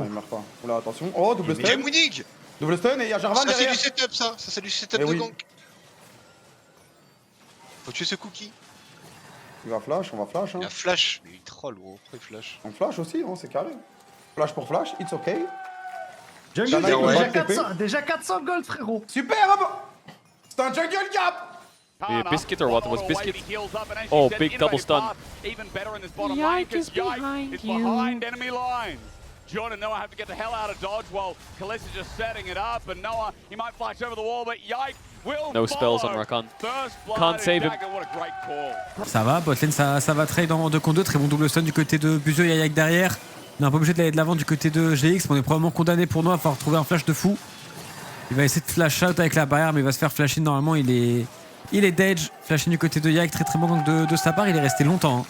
il meurt pas. Oula, attention. Oh, double stun. Game winning. Double stun et il y a Jarvan Ça c'est derrière. du setup ça c'est du setup Eh de oui. gank. Faut tuer ce cookie. Il va flash, on va flash. Hein. Il a flash, mais il troll gros, pourquoi il flash? On flash aussi, hein, c'est carré. Flash pour flash, it's ok. Jungle T'as Gap, un TP. déjà 400 gold, frérot. Superbe. C'est un jungle gap. Yeah, Biscuit or what? Was Biscuit? Oh, big double stun. Yike is behind you. Enemy lines. John and Noah have to get the hell out of dodge while Kalista just setting it up. And Noah, he might flash over the wall, but Yike will No spells on follow. Rakan. First blood Can't in save him. Dagger, what a great call. Ça va, botlane ça va trade en 2 contre 2, très bon double stun du côté de Buzio, il y a Yike derrière. On est un peu obligé d'aller de l'avant du côté de GX, mais on est probablement condamné pour nous à falloir trouver un flash de fou. Il va essayer de flash out avec la barrière, mais il va se faire flasher normalement, il est d'edge, flashing du côté de Yike, très bon gank de sa part, il est resté longtemps. Hein.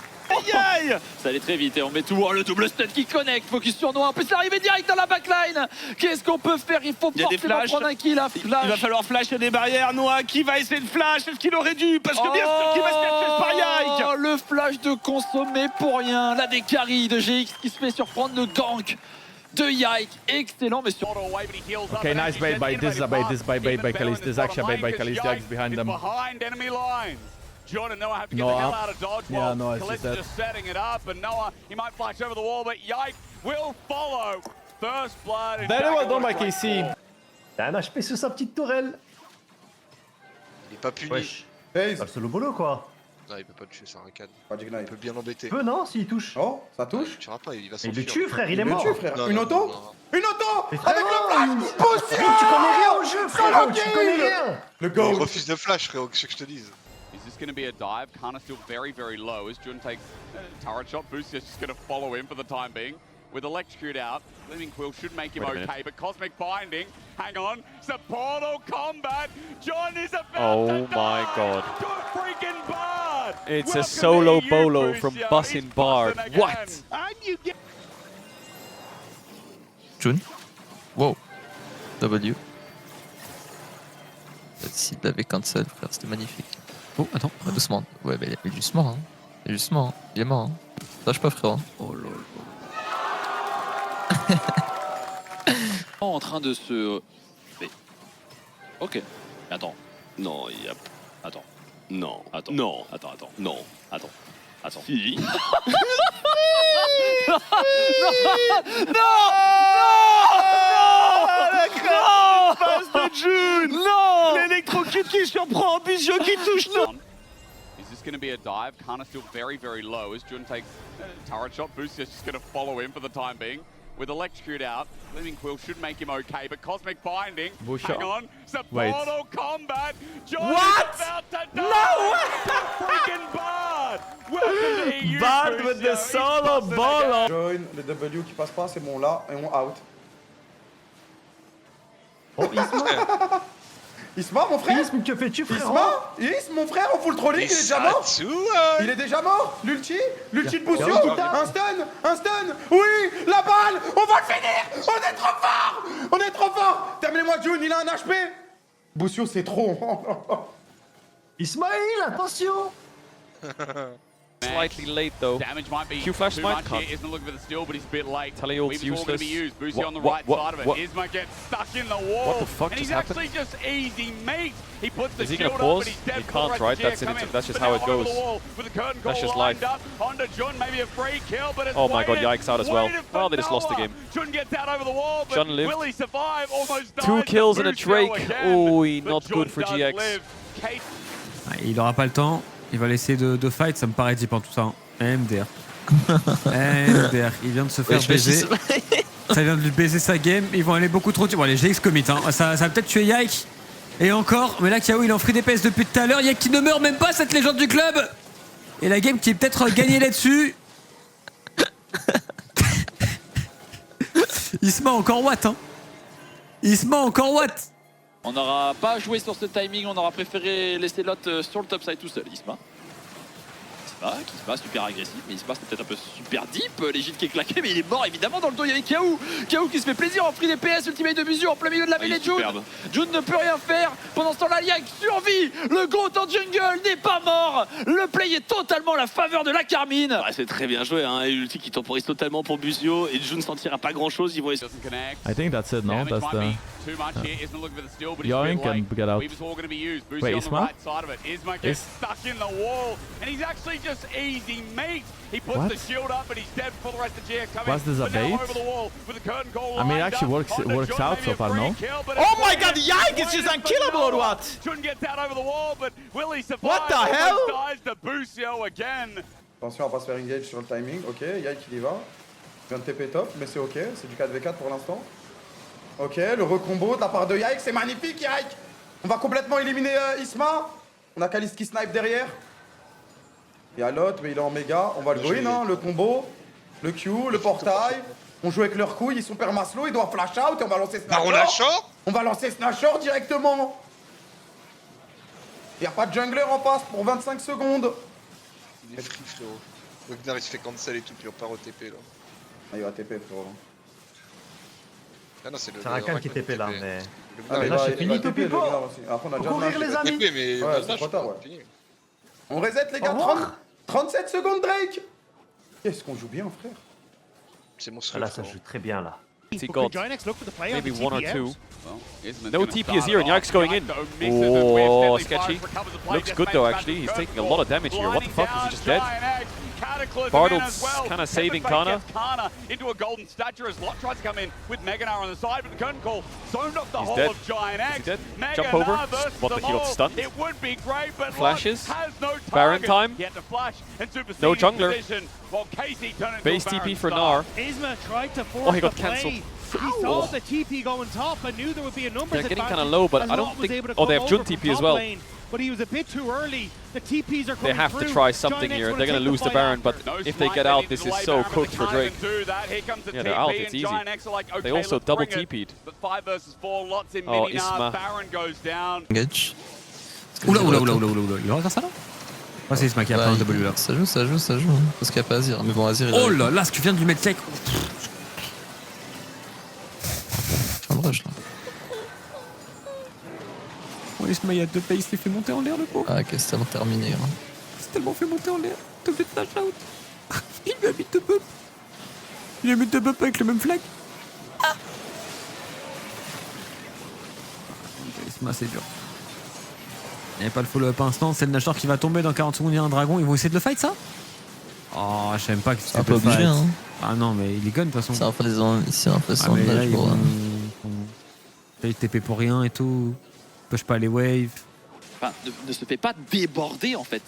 Ça allait très vite et on met tout. Oh, le double stun qui connecte, focus sur Noah. En plus, c'est arrivé direct dans la backline. Qu'est-ce qu'on peut faire? Il faut forcément prendre un kill à flash. Il va falloir flash des barrières. Noah qui va essayer de flash? Est-ce qu'il aurait dû? Parce que bien sûr qu'il va se faire par Yike. Oh, le flash de consommé pour rien. Là, des carries de GX qui se fait surprendre le gank de Yike. Excellent, mais sur. Okay, nice bait by this is a bait. This by Kalista. This is actually a bait by Kalista. Yike's behind them. Behind enemy lines. John and Noah have to get Noah. the hell out of dodge Yeah, while Noah is Kalista dead. just setting it up. And Noah, he might flash over the wall, but Yike will follow. First blood. in Very Dagger, well done what a by great KC. call. T'as un HP sur sa petite tourelle. Il est pas puni. Wesh. Phase. Bah, le solo bolo, quoi. Non, il peut pas le tuer, c'est un Rakan. Pas d'ignite. Il peut bien l'embêter. Peu, non, s'il touche. Oh, ça Il touche. le tuera pas, il va Il s'enfuir. le tue, frère, il est le mort. tue, frère. Non, Une non, auto. non, non. Une auto. Mais Avec frérot, le flash. Potion. Tu connais rien au jeu, frérot. Tu kill. connais rien. Le Il go. refuse de flash, frérot, qu'est-ce que je te dise? Is this going to be a dive? Kana still very low as Jun takes a turret shot. Boostier's just going to follow him for the time being. With Electrocute out, Living Quill should make him Wait a okay, minute. but Cosmic Binding, hang on, Supportal Combat, John is about Oh to my die. god. Good freaking Bard! It's a Welcome solo to you, bolo from Boostia. Bussin' He's Bard. bussin' again. What? And you get June. Wow. W. S'il l'avait cancel, frère, c'était magnifique. Oh, attends. Ah, doucement. Ouais, mais doucement, hein. Mais doucement, hein. Il est mort, hein. Lâche pas, frérot. Oh lol. En train de se. Mais. Ok. Attends. Non, il y a. Attends. Non. Attends. Non. Attends. Non. Attends. Si. Non. Passe de June. Non. L'électrocute qui surprend. Buzio qui touche. Non. Is this going to be a dive? Kana still very low as Jun takes a turret shot. Boostier's just going to follow him for the time being. With Electrocute out, Living Quill should make him okay, but Cosmic Binding, Busha. hang on, Wait. Supportal Combat, John What? is about to die! No way! Freaking Bard! Welcome to EU, Bard with the Busha. He's solo busting bolo. again. Join, le W qui passe pas, c'est bon là, et on out. Oh, Isma. Isma, mon frère. Isma, que fais-tu, frérot? Isma, mon frère, on full trolling, il est déjà mort. Il est déjà mort. L'ulti de Boustio. Un stun. Oui, la balle. On va le finir. On est trop fort. Terminez-moi June, il a un HP. Boustio, c'est trop. Ismaël, attention. Slightly late though. Damage might be Q flash too might much come. here. Isma looking for the steal, but he's a bit late. Tele ult's Weaver's all going to be useless. used. Boosie on the What- right what- side of it. what- Isma gets stuck in the wall. What the fuck and he's just actually just easy meat. He puts the Is he shield gonna up, pause? but he's dead He for the can't, rest right? of the That's year it. coming. That's just But how now it over goes. the wall with the curtain That's call just lined life. up. Onto Jun, maybe a free kill, but it's Oh my god, waited, Yike's out as well. waited for Oh, they just lost the Noah. game. Jun gets out over the wall, but Jun lived. will he survive? Almost dies. 2 kills and a Boostio Drake. again. Oh, But not Jun good for does GX. live. Kate Il aura pas le temps. Il va laisser de fight, ça me paraît deep en tout ça. Hein. MDR. MDR. Il vient de se faire baiser. Ça vient de lui baiser sa game. Ils vont aller beaucoup trop. Bon, allez, GX commit. Hein. Ça va peut-être tuer Yike. Et encore. Mais là, Kiao, il est en free DPS depuis tout à l'heure. Yike qui ne meurt même pas, cette légende du club. Et la game qui est peut-être gagnée là-dessus. Isma encore what, hein. Isma encore what. On n'aura pas joué sur ce timing, on aura préféré laisser l'autre sur le topside tout seul, Isma. Isma super agressif, mais Isma c'était peut-être un peu super deep, l'égide qui est claqué, mais il est mort évidemment dans le dos, il y avait Kiaou qui se fait plaisir en free DPS, ultimate de Busio en plein milieu de la mêlée de June. June ne peut rien faire, pendant ce temps-là Yike survit, le GOAT en jungle n'est pas mort, le play est totalement à la faveur de la Carmine. Ouais, c'est très bien joué, hein, et l'ulti qui temporise totalement pour Busio, et June ne sentira pas grand-chose, ils vont essayer. I think that's it, no? That's the... Yoink can get out. Wait, Isma? What? Was this a bait? I mean, it actually works out so far, no? Oh my god, Yike is just unkillable or what? What the hell? Attention à pas se faire engage sur le timing. Ok, Yike il y va. Je viens de TP top, mais c'est ok. C'est du 4v4 pour l'instant. Ok, le recombo de la part de Yike, c'est magnifique Yike. On va complètement éliminer Isma. On a Kalist qui snipe derrière. Il y a l'autre, mais il est en méga. On va le win, hein, le combo, le Q, le portail. On joue avec leurs couilles, ils sont permaslow, ils doivent flash out et on va lancer Snatchor. On va lancer Snatchor directement. Il n'y a pas de jungler en passe pour 25 secondes. Il est free, frérot. Wagner il se fait cancel et tout, puis on part au TP là. Ah, il va TP, frérot. Ah non, c'est le. C'est Rakan qui TP là, mais. Ah, mais là, c'est fini, TP, Topipo. Après, on a déjà Courir, les amis. mais ouais, c'est trop tard, ouais. On reset, les gars. 37 secondes, Drake. Qu'est-ce qu'on joue bien, frère. C'est monstrueux. Là, ça joue très bien là. He got maybe 1 or 2. No TP is here and Yike's going in. Oh, sketchy. Looks good though actually. He's taking a lot of damage here. What the fuck? Is he just dead? Bartle's kind of saving Kana. Into a golden stature as Lot tries to come in with Meganar on the side, but the curtain call zoned off the He's whole dead. of Giant X. Is he dead? Jump over. What the, he got stunned. It would be great, but Flashes. has no Baron target. time. He had to flash and supersede No his jungler. position, while Casey turned into Base a Baron TP for star. Gnar. Isma tried to force Oh, he got the play. cancelled. He saw the TP going top and knew there would be a numbers They're getting kind of advantage low, but as I don't Lot was think. able to Oh, they come have Jun over from TP as top well. lane, but he was a bit too early. The TPs are They coming have to through. try something Giant X here. wanna They're going take to lose the fight Baron, after. but No if they smite, get they out, need this to is delay so Baron, but cooked they for can't Drake. even do that. Here comes the Yeah, they're TP, out. and It's easy. Giant X are like, okay, They also let's double bring it. TP'd. But 5 versus 4, lots in Oh, mini Isma. Baron goes down. Engage. Oula, oula, oula, oula, oula, il va faire ça là? Oh, c'est Isma qui a pris un W là. Ça joue, ça joue, ça joue. Parce qu'il n'y a pas Azir. Mais bon, Azir. Oh là là, ce que tu viens de lui mettre sec. Fin de rush là. Oh, Isma, il y a 2 pays, il s'est fait monter en l'air le pauvre. Ah, ok, c'est tellement terminé. Hein. C'est tellement fait monter en l'air. T'as fait de flash out. Il lui a mis 2 buffs. Il a mis 2 buffs avec le même flag. Ah. Isma, c'est dur. Il n'y a pas le follow-up instant, c'est le Nashor qui va tomber dans 40 secondes, il y a un dragon, ils vont essayer de le fight ça? Oh, je savais pas que c'était un peu obligé, hein. Ah non, mais il est gun de toute façon. C'est un peu ici, un peu Ah, sans mais là, nage ils pour. vont TP pour rien et tout. Push pas les waves. Enfin, ne se fait pas déborder en fait.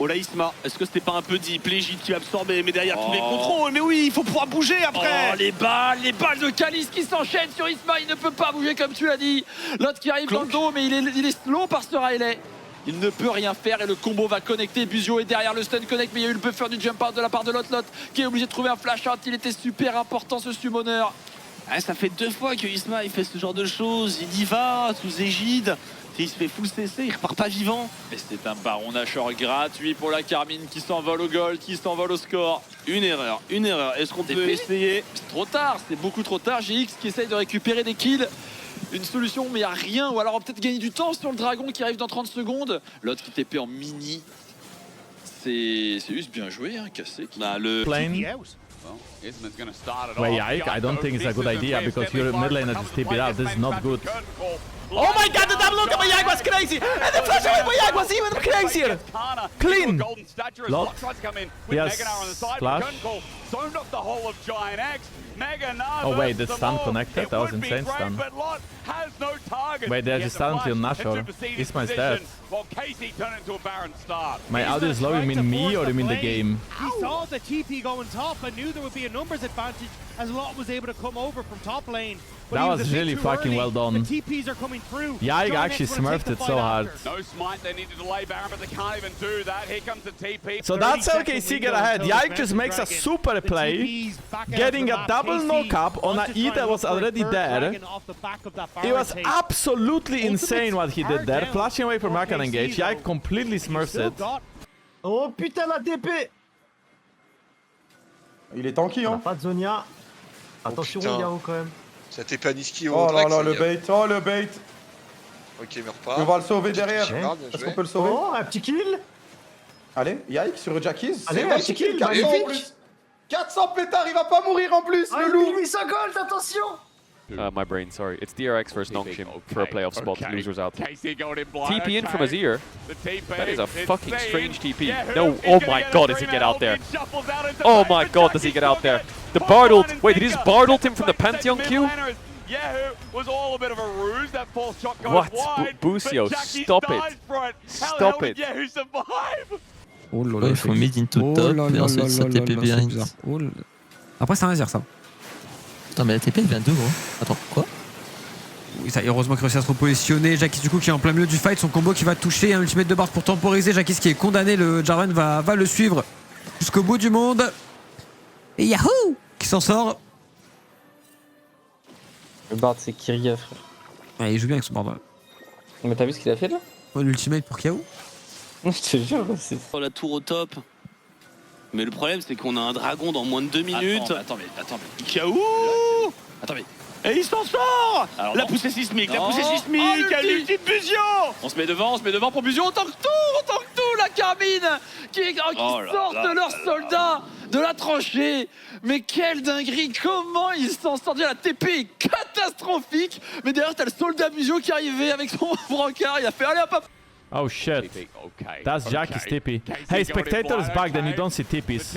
Oh là Isma, est-ce que c'était pas un peu deep, légit qui absorbe mais derrière tous les contrôles, mais oui, il faut pouvoir bouger après. Oh les balles de Kalist qui s'enchaînent sur Isma, il ne peut pas bouger comme tu l'as dit. L'autre qui arrive dans le dos, mais il est slow par ce Riley. Il ne peut rien faire et le combo va connecter. Busio est derrière le stun connect, mais il y a eu le buffer du jump out de la part de Lot qui est obligé de trouver un flash out. Il était super important ce summoner. Ah, ça fait 2 fois que Isma il fait ce genre de choses. Il y va sous égide. Il se fait full CC, il repart pas vivant. Et c'est un Baron Nashor gratuit pour la Carmine qui s'envole au gold, qui s'envole au score. Une erreur. Est-ce qu'on peut essayer? C'est trop tard, c'est beaucoup trop tard. GX qui essaye de récupérer des kills. Une solution, mais il n'y a rien. Ou alors peut-être gagner du temps sur le dragon qui arrive dans 30 secondes. L'autre qui TP en mini. C'est juste bien joué, hein, cassé. On a le Plane. Wait, Yike, I don't think it's a good idea because your mid lane has TP out. This is not good. Oh my god, the double look by Yike was crazy! And the flash away by Yike was even crazier! Clean! Lot. Yes, flash. Oh wait, the stun connected? That was insane stun. Wait, there's a stun till Nashor. Isma is dead. My audio is low, you mean me or you mean the game? He saw the TP going top and knew there would be a numbers advantage as Lot was able to come over from top lane. But That he was a bit really too fucking early. well done. The TPs are coming through. Yike actually smurfed it so hard. No smite, they need to delay Baron, but they can't even do that. Here comes the TP. So that's how KC get ahead. Yike just makes a super play, getting a double knock-up on a E that was already there. It was absolutely insane what he did there, flashing away from Rakan engage. Yike completely smurfs it. Oh putain, la TP. Il est tanky, hein. Pas de Zonia. Attention, Yao quand même. Ça t'est pas Niski au Oh là Drax, là, les le gars. bait. Oh, le bait. Ok, meurt pas. On va le sauver derrière. Bien Est-ce joué. qu'on peut le sauver? Oh, un petit kill. Allez, Yike sur Jackies. Allez, C'est un vrai, petit c'est kill, 400 en magnifique. plus. 400 pétards, il va pas mourir en plus, Ah, le loup. 800 gold, attention. My brain, sorry. It's DRX versus Nongshim for a playoff spot. Losers out. KC going in blind. TP in from Azir. The TP, That is a it's fucking seen. strange TP. Yahoo No, is oh gonna my get a god, does he three-man get out ult. there? It shuffles out into Oh play my for god, does he Jackie get out there? Smoggett. The Put Bard on ult. and Wait, did he just Bard ult him from the Fight to Pantheon save queue? mid-laners. Yahoo was all a bit of a ruse. That false shot goes What? wide. Busio, but Jackie stop dies it. for it. How the Stop hell did it. Yahoo survive? Oh là Ouais, il faut mid into top et ensuite ça TP behind. Oh là. Après, c'est un Azir, ça. Attends, mais la TP elle vient d'où, gros? Attends, quoi? Oui, ça, heureusement qu'il réussit à se repositionner. Jackie du coup qui est en plein milieu du fight, son combo qui va toucher un ultimate de Bard pour temporiser. Jackie qui est condamné, le Jarvan va le suivre jusqu'au bout du monde. Et Yahoo qui s'en sort. Le Bard c'est Kyria, frère. Ouais, il joue bien avec son Bard. Mais t'as vu ce qu'il a fait là? Oh, l'ultimate pour Yahoo. Je te jure, c'est... Oh, la tour au top. Mais le problème, c'est qu'on a un dragon dans moins de 2 minutes. Attends, mais. Kiaou. Attends, mais. Et il s'en sort. Alors, la poussée sismique, la poussée sismique, l'ultime Busio. On se met devant pour Busio. Autant que tout, la Carmine qui sort de leurs soldats de la tranchée. Mais quelle dinguerie, comment ils s'en sortent. La TP est catastrophique. Mais derrière, t'as le soldat Busio qui arrivait avec son brancard. Il a fait allez hop. Oh shit. That's Jackie's TP. Hey, spectators back, then you don't see TPs.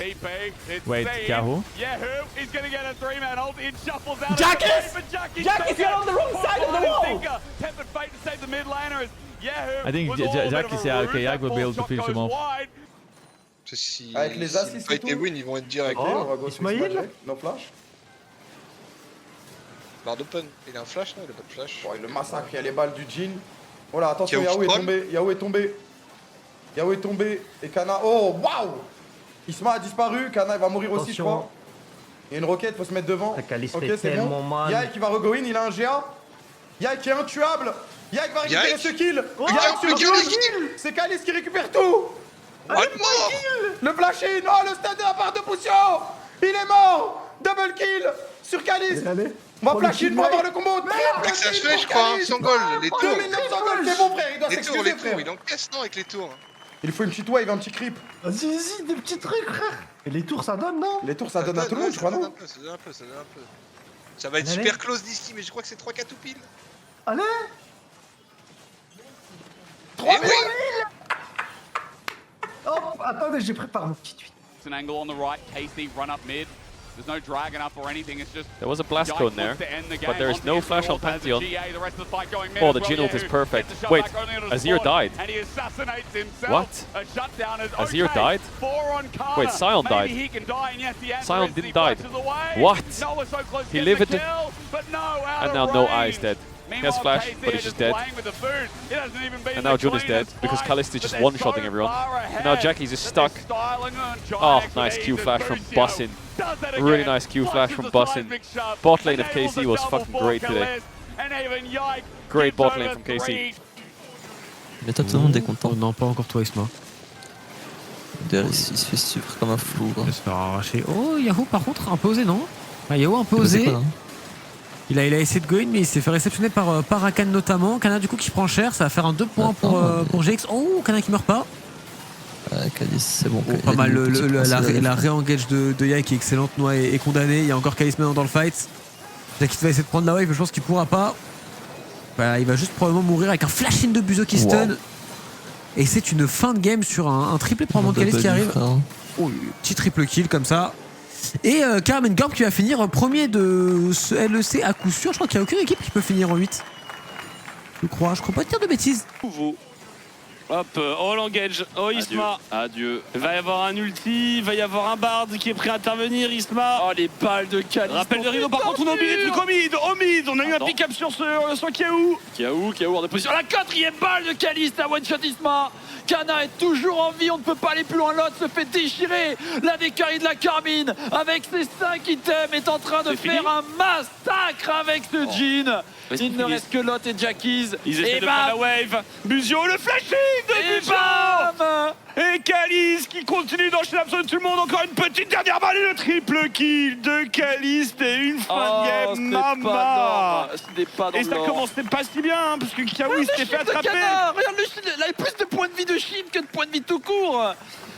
Wait, Yahoo? Yahoo is going to get a three-man ult. It shuffles out. Jackie's got on the wrong side of the wall! Tempered fate to save the mid laners. Yahoo I think was all a bit of a Jackie's, yeah, okay, ruse. Yak will That be able to false finish shot him goes off. wide. Si, Avec les assists si et fight et tout. win, ils vont être direct. On va go Ismail. switch Magic, no flash. Bard open. Il a un flash, non? Il a pas de flash. Oh, le massacre, il y a les balles du Jin. Oh là, attention, Yahoo Yahoo est troll. tombé, Yahoo est tombé. Yahoo est tombé. Et Kana, oh waouh! Isma a disparu, Kana il va mourir aussi, je crois. Il y a une roquette, faut se mettre devant. La Caliste Ok, fait c'est tellement bon. mal. Yike qui va regoin, il a un GA. Yike qui est intuable. Yike va récupérer Yike. ce kill. Yike Yike sur le Caliste. kill. C'est Caliste qui récupère tout. Allez, mort. Le flash in, oh le stun de la part de Poussio. Il est mort. Double kill sur Caliste. Allez. On va flash in pour avoir le combo. Mec, ça se fait, je crois. Hein. 100 gold, les tours. 2900 gold, c'est bon frère, il doit Les tours, s'excuser les tours. frère. Il encaisse, non, avec les tours. Il faut une petite wave, un petit creep. Vas-y, des petits trucs, frère. Et les tours, ça donne, non? Les tours ça donne à tout le monde, je crois, non? Ça donne un peu. Ça va être super close d'ici, mais je crois que c'est 3-4 tout pile. Allez. 3000. Oh, attendez, j'ai préparé mon petit tweet. It's an angle on the right. KC run up mid. There's no dragon up or anything. It's just. There was a blast Yike cone there, looks to end the game. but there is Once no again, flash on Ult has a Pantheon. GA, the rest of the fight going mid Oh, as the well. Jin ult is Yahoo perfect. gets the shot Wait, back only on his Azir board, died. And he assassinates himself. What? A shutdown is Azir okay. died? 4 on Kana. Wait, Sion Maybe died. he can die, and yes, the answer Sion is didn't he die. flashes away. What? Noah so close to He getting lived the it. kill, but no, out And of now No range. Eye is dead. He has Meanwhile, flash, KC but are he's just just dead. playing with the food. It hasn't even been And now the Jun is dead cleanest because fight, Caliste is but just they're one-shotting so everyone. far And now ahead Jackie's just that stuck. they're styling on Oh, Giants nice with Q ease, flash and from Busio Bussin. does that Really again. nice Q flash Flushes from the Bussin. seismic shot, Bot lane of enables KC a was double fucking great kill today. list, and even Yike Great gives bot over lane from KC. 3. Mais toi, tout le monde est content. Oh, non, pas encore toi, Isma. Derrière, il se fait suivre comme un flou, gros. Il va se faire arracher. Oh, Yahoo, par contre, un peu osé, non? Ah, Yahoo, un peu C'est osé. quoi, là? Il a essayé de go in, mais il s'est fait réceptionner par Rakan notamment. Kana, du coup, qui prend cher. Ça va faire un 2 points pour GX. Oh, Kana qui meurt pas. Kalis, c'est bon. Oh, pas mal. La re-engage de Yike qui est excellente. Noah est condamné. Il y a encore Kalis maintenant dans le fight. Jackie va essayer de prendre la wave, mais je pense qu'il pourra pas. Voilà, il va juste probablement mourir avec un flash in de Buzo qui stun. Et c'est une fin de game sur un triplé probablement de Kalis qui arrive. Oh, petit triple kill comme ça. Et Carmen Gorb qui va finir premier de ce LEC à coup sûr. Je crois qu'il n'y a aucune équipe qui peut finir en 8. Je crois pas te dire de bêtises. Nouveau. Hop, all engage, oh Isma. Adieu. Il va y avoir un ulti, il va y avoir un Bard qui est prêt à intervenir, Isma. Oh les balles de Caliste. Rappel de Rino, par contre on a oublié des trucs au mid, on a eu un pick-up sur Kiaou. Kiaou en position. La 4ème balle de Caliste à one-shot Isma. Kana est toujours en vie, on ne peut pas aller plus loin, l'autre se fait déchirer. La décarie de la Carmine avec ses 5 items est en train de faire un massacre avec ce Jin. Il ne reste que Lot et Jackies. Ils essaient de prendre la wave. Busio, le flashing de Bam. Et Kalis qui continue d'enchaîner absolument tout le monde. Encore une petite dernière balle et le triple kill de Kalis. Et une fin de game, mama. Et ça commençait pas si bien, hein, parce que Kiaoui s'était fait attraper. Regarde-le, il avait plus de points de vie de shield que de points de vie tout court.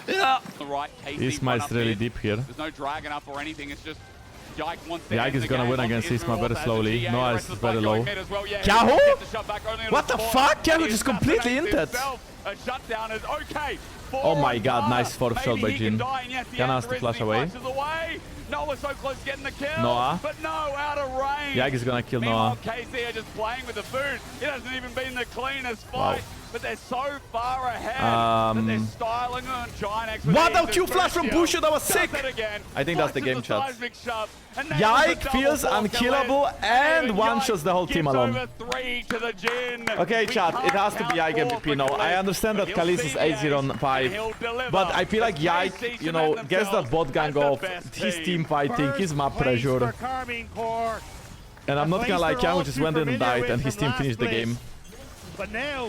Et là, Isma is really deep here. Yike is gonna win against Isma very slowly. Noah is very low. Yahoo! What the fuck? Yahoo just completely inted. Oh my god, nice fourth shot by Jin. Yana has to flash away. Noah so close getting the kill, Noah. but no, out of range. Yike is gonna kill Meanwhile, Noah. KC are just playing with the food. It hasn't even been the cleanest fight, but they're so far ahead that they're styling on Giant. What a Q flash from Bushu, that was sick! I think that's the game, chat. Yike feels unkillable and one-shots the whole team alone. Okay, chat, it has to be Yike MVP now. I understand that Kalis is 8-0 on 5, but I feel like Yike, you know, gets that bot gang off, his team fighting, his map pressure. And I'm not gonna lie, Kiamu just went in and died and his team finished the game. But now